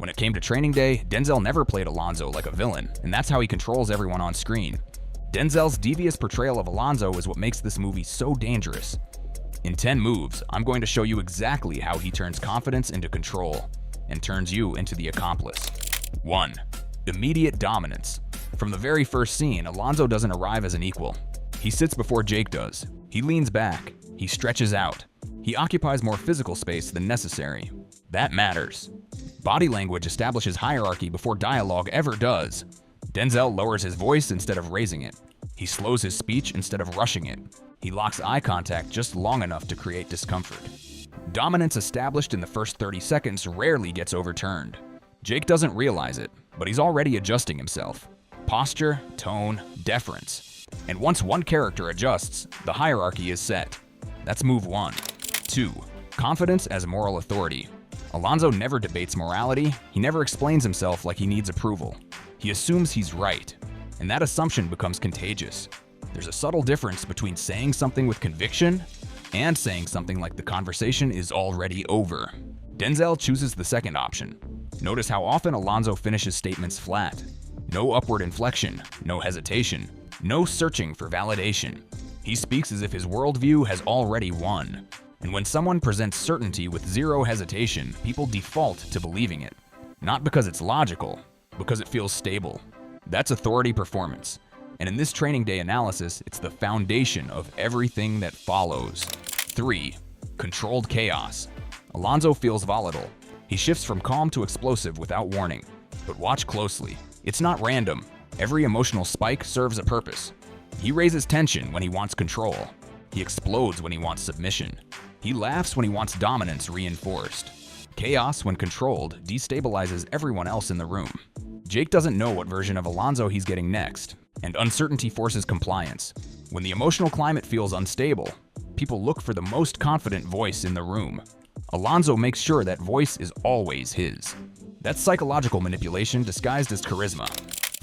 When it came to training day, Denzel never played Alonzo like a villain, and that's how he controls everyone on screen. Denzel's devious portrayal of Alonzo is what makes this movie so dangerous. In 10 moves, I'm going to show you exactly how he turns confidence into control and turns you into the accomplice. 1. Immediate dominance. From the very first scene, Alonzo doesn't arrive as an equal. He sits before Jake does. He leans back. He stretches out. He occupies more physical space than necessary. That matters. Body language establishes hierarchy before dialogue ever does. Denzel lowers his voice instead of raising it. He slows his speech instead of rushing it. He locks eye contact just long enough to create discomfort. Dominance established in the first 30 seconds rarely gets overturned. Jake doesn't realize it, but he's already adjusting himself. Posture, tone, deference. And once one character adjusts, the hierarchy is set. That's move 1. 2. Confidence as moral authority. Alonzo never debates morality. He never explains himself like he needs approval. He assumes he's right, and that assumption becomes contagious. There's a subtle difference between saying something with conviction and saying something like the conversation is already over. Denzel chooses the second option. Notice how often Alonzo finishes statements flat. No upward inflection, no hesitation, no searching for validation. He speaks as if his worldview has already won. And when someone presents certainty with zero hesitation, people default to believing it. Not because it's logical, because it feels stable. That's authority performance. And in this training day analysis, it's the foundation of everything that follows. 3. Controlled chaos. Alonzo feels volatile. He shifts from calm to explosive without warning. But watch closely. It's not random. Every emotional spike serves a purpose. He raises tension when he wants control. He explodes when he wants submission. He laughs when he wants dominance reinforced. Chaos, when controlled, destabilizes everyone else in the room. Jake doesn't know what version of Alonzo he's getting next, and uncertainty forces compliance. When the emotional climate feels unstable, people look for the most confident voice in the room. Alonzo makes sure that voice is always his. That's psychological manipulation disguised as charisma.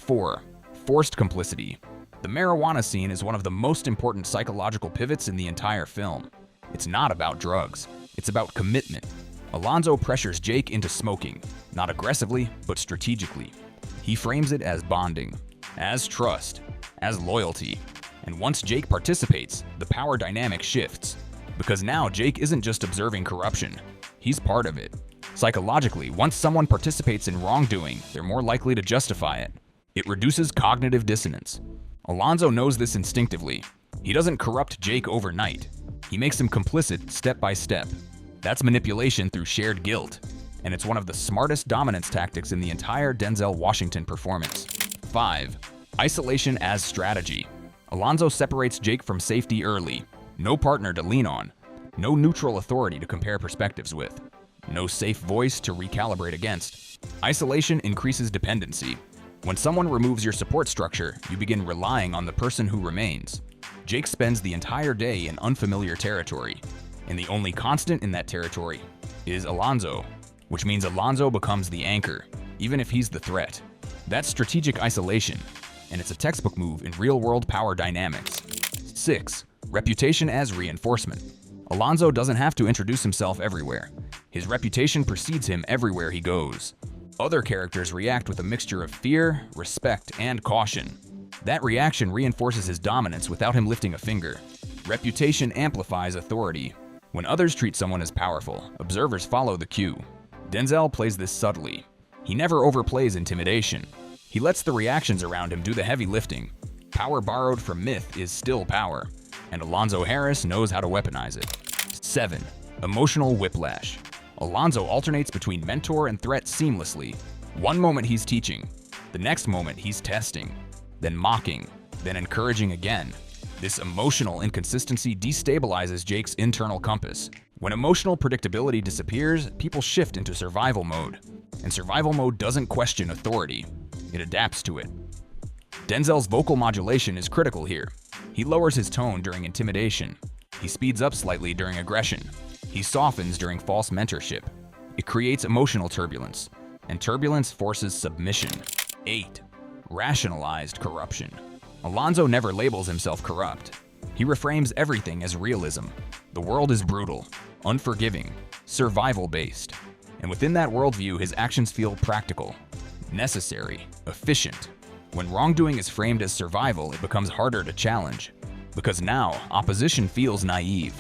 4. Forced complicity. The marijuana scene is one of the most important psychological pivots in the entire film. It's not about drugs. It's about commitment. Alonzo pressures Jake into smoking, not aggressively, but strategically. He frames it as bonding, as trust, as loyalty. And once Jake participates, the power dynamic shifts. Because now Jake isn't just observing corruption, he's part of it. Psychologically, once someone participates in wrongdoing, they're more likely to justify it. It reduces cognitive dissonance. Alonzo knows this instinctively. He doesn't corrupt Jake overnight. He makes him complicit step by step. That's manipulation through shared guilt, and it's one of the smartest dominance tactics in the entire Denzel Washington performance. 5. Isolation as strategy. Alonzo separates Jake from safety early. No partner to lean on. No neutral authority to compare perspectives with. No safe voice to recalibrate against. Isolation increases dependency. When someone removes your support structure, you begin relying on the person who remains. Jake spends the entire day in unfamiliar territory, and the only constant in that territory is Alonzo, which means Alonzo becomes the anchor, even if he's the threat. That's strategic isolation, and it's a textbook move in real-world power dynamics. 6. Reputation as reinforcement. Alonzo doesn't have to introduce himself everywhere. His reputation precedes him everywhere he goes. Other characters react with a mixture of fear, respect, and caution. That reaction reinforces his dominance without him lifting a finger. Reputation amplifies authority. When others treat someone as powerful, observers follow the cue. Denzel plays this subtly. He never overplays intimidation. He lets the reactions around him do the heavy lifting. Power borrowed from myth is still power, and Alonzo Harris knows how to weaponize it. 7. Emotional whiplash. Alonzo alternates between mentor and threat seamlessly. One moment he's teaching, the next moment he's testing, then mocking, then encouraging again. This emotional inconsistency destabilizes Jake's internal compass. When emotional predictability disappears, people shift into survival mode. And survival mode doesn't question authority, it adapts to it. Denzel's vocal modulation is critical here. He lowers his tone during intimidation. He speeds up slightly during aggression. He softens during false mentorship. It creates emotional turbulence, and turbulence forces submission. 8. Rationalized corruption. Alonzo never labels himself corrupt. He reframes everything as realism. The world is brutal, unforgiving, survival-based. And within that worldview, his actions feel practical, necessary, efficient. When wrongdoing is framed as survival, it becomes harder to challenge. Because now, opposition feels naive.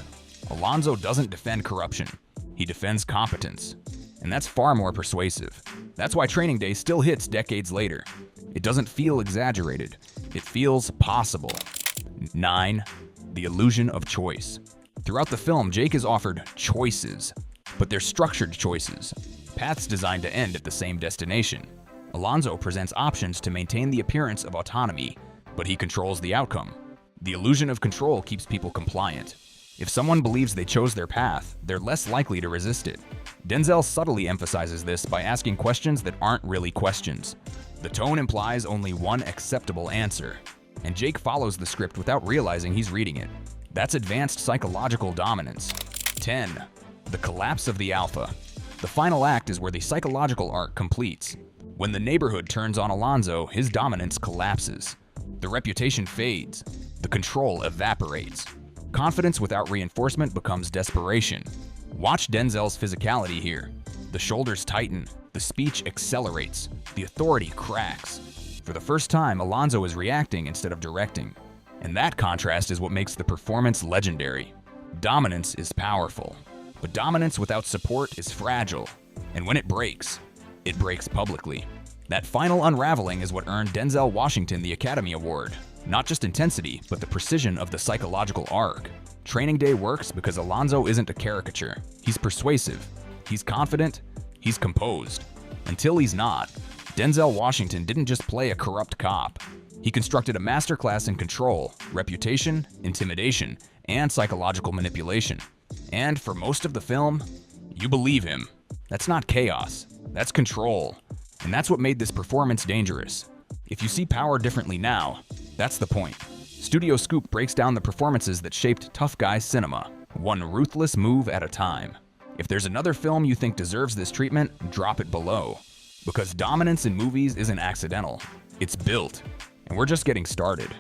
Alonzo doesn't defend corruption. He defends competence. And that's far more persuasive. That's why Training Day still hits decades later. It doesn't feel exaggerated. It feels possible. 9. The illusion of choice. Throughout the film, Jake is offered choices, but they're structured choices, paths designed to end at the same destination. Alonzo presents options to maintain the appearance of autonomy, but he controls the outcome. The illusion of control keeps people compliant. If someone believes they chose their path, they're less likely to resist it. Denzel subtly emphasizes this by asking questions that aren't really questions. The tone implies only one acceptable answer, and Jake follows the script without realizing he's reading it. That's advanced psychological dominance. 10. The collapse of the alpha. The final act is where the psychological arc completes. When the neighborhood turns on Alonzo, his dominance collapses. The reputation fades. The control evaporates. Confidence without reinforcement becomes desperation. Watch Denzel's physicality here. The shoulders tighten, the speech accelerates, the authority cracks. For the first time, Alonzo is reacting instead of directing. And that contrast is what makes the performance legendary. Dominance is powerful, but dominance without support is fragile. And when it breaks publicly. That final unraveling is what earned Denzel Washington the Academy Award. Not just intensity, but the precision of the psychological arc. Training Day works because Alonzo isn't a caricature. He's persuasive, he's confident, he's composed. Until he's not. Denzel Washington didn't just play a corrupt cop. He constructed a masterclass in control, reputation, intimidation, and psychological manipulation. And for most of the film, you believe him. That's not chaos, that's control. And that's what made this performance dangerous. If you see power differently now, that's the point. Studio Scoop breaks down the performances that shaped tough guy cinema, one ruthless move at a time. If there's another film you think deserves this treatment, drop it below. Because dominance in movies isn't accidental, it's built, and we're just getting started.